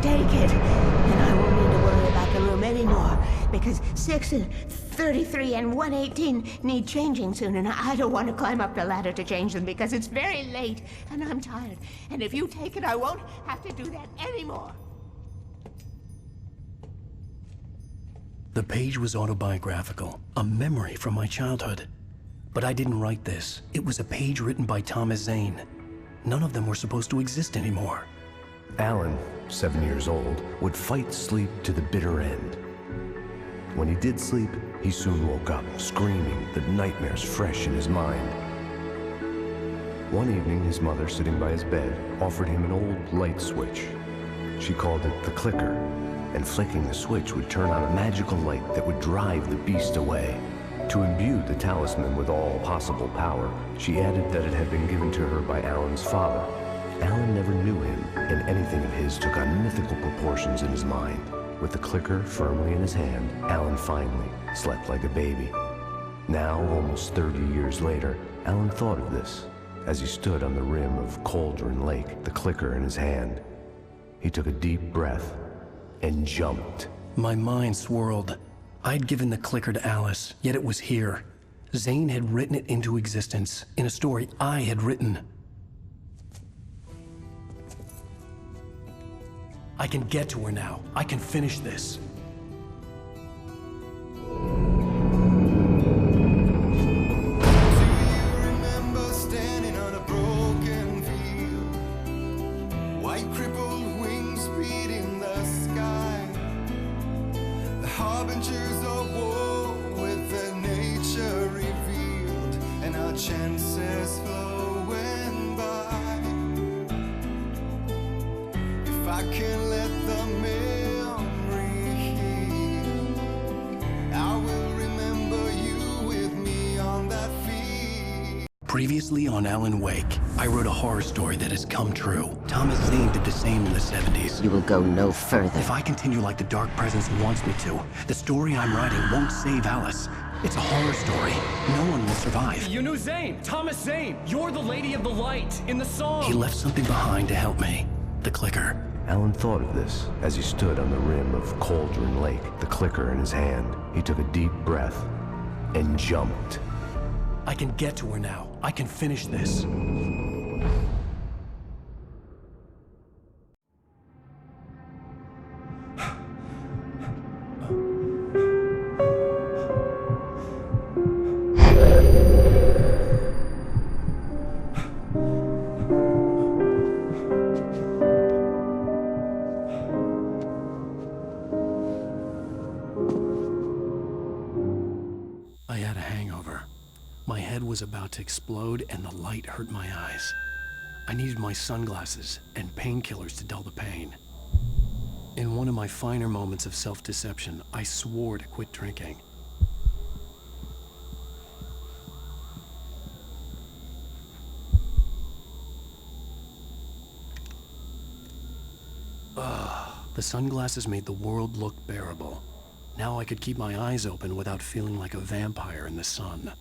take it, then I won't need to worry about the room anymore, because 6 and 33 and 118 need changing soon, and I don't want to climb up the ladder to change them because it's very late, and I'm tired. And if you take it, I won't have to do that anymore. The page was autobiographical, a memory from my childhood. But I didn't write this. It was a page written by Thomas Zane. None of them were supposed to exist anymore. Alan, 7 years old, would fight sleep to the bitter end. When he did sleep, he soon woke up, screaming, the nightmares fresh in his mind. One evening, his mother, sitting by his bed, offered him an old light switch. She called it the clicker, and flicking the switch would turn on a magical light that would drive the beast away. To imbue the talisman with all possible power, she added that it had been given to her by Alan's father. Alan never knew him, and anything of his took on mythical proportions in his mind. With the clicker firmly in his hand, Alan finally slept like a baby. Now, almost 30 years later, Alan thought of this as he stood on the rim of Cauldron Lake, the clicker in his hand. He took a deep breath and jumped. My mind swirled. I'd given the clicker to Alice, yet it was here. Zane had written it into existence in a story I had written. I can get to her now. I can finish this. Chances flowing by. If I can let the memory heal, I will remember you with me on that field. Previously on AlanWake, I wrote a horror story that has come true. Thomas Zane did the same in the 70s. You will go no further. If I continue like the Dark Presence wants me to, the story I'm writing won't save Alice. It's a horror story. No one will survive. You knew Zane! Thomas Zane! You're the Lady of the Light in the song! He left something behind to help me. The clicker. Alan thought of this as he stood on the rim of Cauldron Lake, the clicker in his hand. He took a deep breath and jumped. I can get to her now. I can finish this. I had a hangover. My head was about to explode and the light hurt my eyes. I needed my sunglasses and painkillers to dull the pain. In one of my finer moments of self-deception, I swore to quit drinking. The sunglasses made the world look bearable. Now I could keep my eyes open without feeling like a vampire in the sun.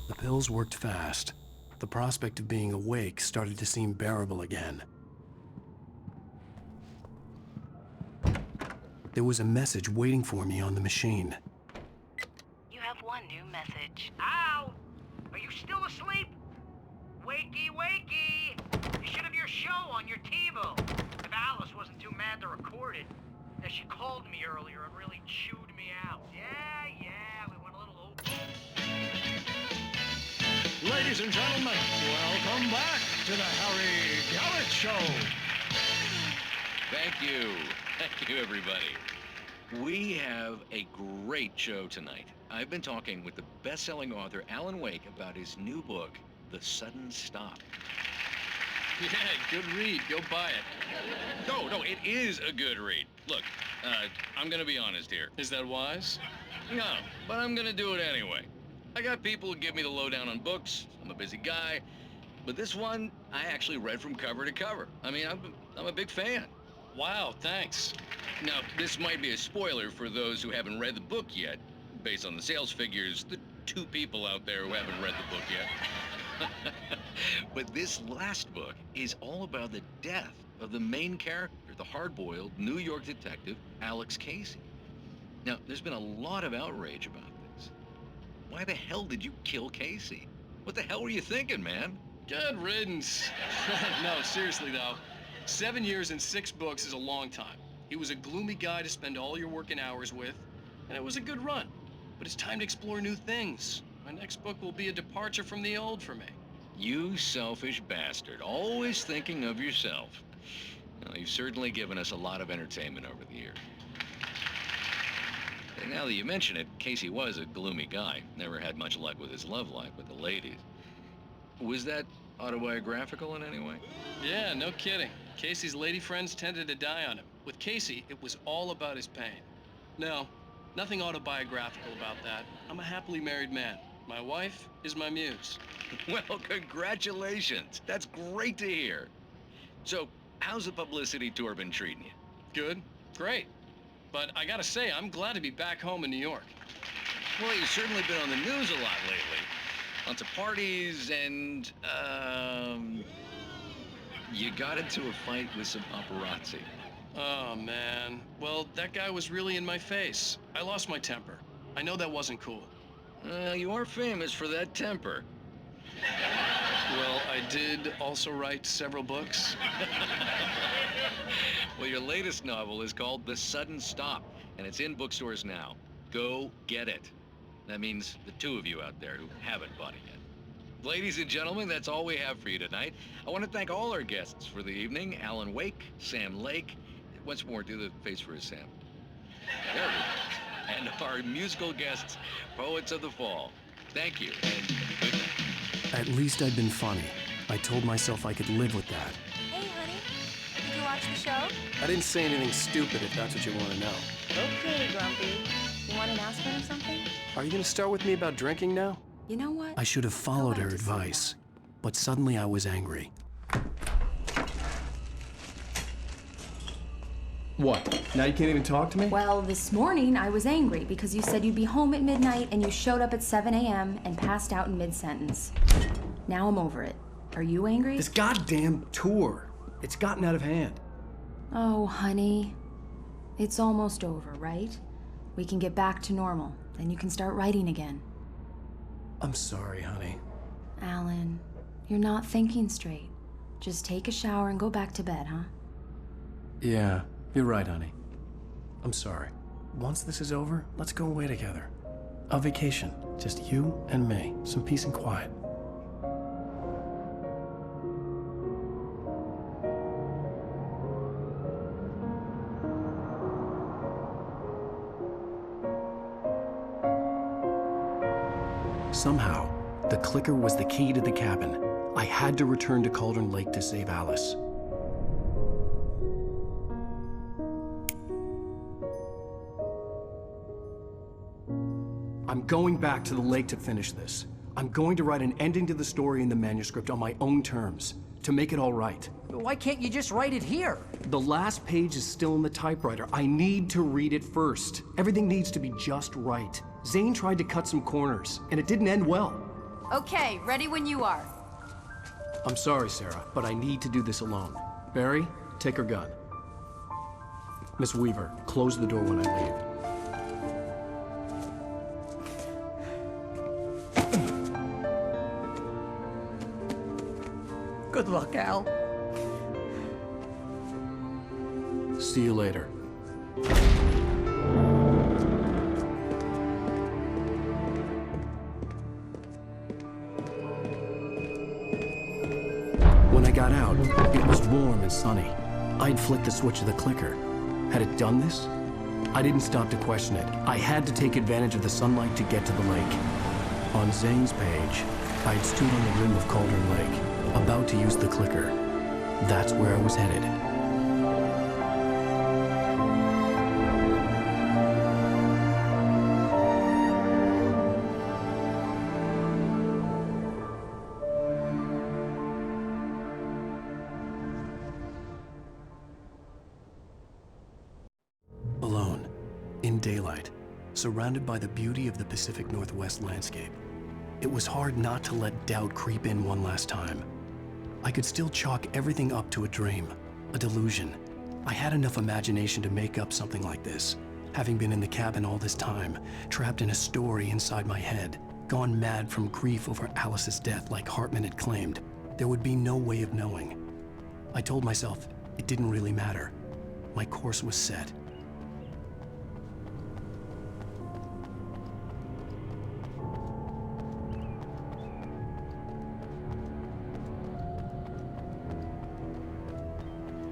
The pills worked fast. The prospect of being awake started to seem bearable again. There was a message waiting for me on the machine. You have one new message. Al! Are you still asleep? Wakey, wakey! You should have your show on your TiVo. If Alice wasn't too mad to record it. As she called me earlier and really chewed me out. Yeah, we went a little over. Ladies and gentlemen, welcome back to the Harry Garrett Show. Thank you. Thank you, everybody. We have a great show tonight. I've been talking with the best-selling author AlanWake about his new book, The Sudden Stop. Yeah, good read. Go buy it. No, it is a good read. Look, I'm gonna be honest here. Is that wise? No, but I'm gonna do it anyway. I got people who give me the lowdown on books. I'm a busy guy. But this one, I actually read from cover to cover. I mean, I'm a big fan. Wow, thanks. Now, this might be a spoiler for those who haven't read the book yet. Based on the sales figures, the 2 people out there who haven't read the book yet. But this last book is all about the death of the main character, the hard-boiled New York detective, Alex Casey. Now, there's been a lot of outrage about this. Why the hell did you kill Casey? What the hell were you thinking, man? Good riddance. No, seriously though, 7 years and 6 books is a long time. He was a gloomy guy to spend all your working hours with, and it was a good run. But it's time to explore new things. My next book will be a departure from the old for me. You selfish bastard, always thinking of yourself. Well, you've certainly given us a lot of entertainment over the years. And now that you mention it, Casey was a gloomy guy. Never had much luck with his love life with the ladies. Was that autobiographical in any way? Yeah, no kidding. Casey's lady friends tended to die on him. With Casey, it was all about his pain. No, nothing autobiographical about that. I'm a happily married man. My wife is my muse. Well, congratulations. That's great to hear. So, how's the publicity tour been treating you? Good, great. But I gotta say, I'm glad to be back home in New York. Well, you've certainly been on the news a lot lately. Lots of parties and, you got into a fight with some paparazzi. Oh, man. Well, that guy was really in my face. I lost my temper. I know that wasn't cool. You are famous for that temper. Well, I did also write several books. Well, your latest novel is called The Sudden Stop, and it's in bookstores now. Go get it. That means the 2 of you out there who haven't bought it yet. Ladies and gentlemen, that's all we have for you tonight. I want to thank all our guests for the evening. Alan Wake, Sam Lake. Once more, do the face for his Sam. There we go. And our musical guests, Poets of the Fall. Thank you, and good night. At least I'd been funny. I told myself I could live with that. Hey, honey. Did you watch the show? I didn't say anything stupid, if that's what you want to know. Okay, Grumpy. You want an aspirin or something? Are you going to start with me about drinking now? You know what? I should have followed Go her back to advice, but suddenly I was angry. What? Now you can't even talk to me? Well, this morning I was angry because you said you'd be home at midnight and you showed up at 7 a.m. and passed out in mid-sentence. Now I'm over it. Are you angry? This goddamn tour. It's gotten out of hand. Oh, honey. It's almost over, right? We can get back to normal. Then you can start writing again. I'm sorry, honey. Alan, you're not thinking straight. Just take a shower and go back to bed, huh? Yeah, you're right, honey. I'm sorry. Once this is over, let's go away together. A vacation. Just you and me. Some peace and quiet. Somehow, the clicker was the key to the cabin. I had to return to Cauldron Lake to save Alice. I'm going back to the lake to finish this. I'm going to write an ending to the story in the manuscript on my own terms, to make it all right. Why can't you just write it here? The last page is still in the typewriter. I need to read it first. Everything needs to be just right. Zane tried to cut some corners, and it didn't end well. Okay, ready when you are. I'm sorry, Sarah, but I need to do this alone. Barry, take her gun. Miss Weaver, close the door when I leave. Good luck, Al. See you later. When I got out, it was warm and sunny. I'd flicked the switch of the clicker. Had it done this? I didn't stop to question it. I had to take advantage of the sunlight to get to the lake. On Zane's page, I'd stood on the rim of Cauldron Lake, about to use the clicker. That's where I was headed. in daylight, surrounded by the beauty of the Pacific Northwest landscape. It was hard not to let doubt creep in one last time. I could still chalk everything up to a dream, a delusion. I had enough imagination to make up something like this, having been in the cabin all this time, trapped in a story inside my head, gone mad from grief over Alice's death like Hartman had claimed. There would be no way of knowing. I told myself it didn't really matter. My course was set.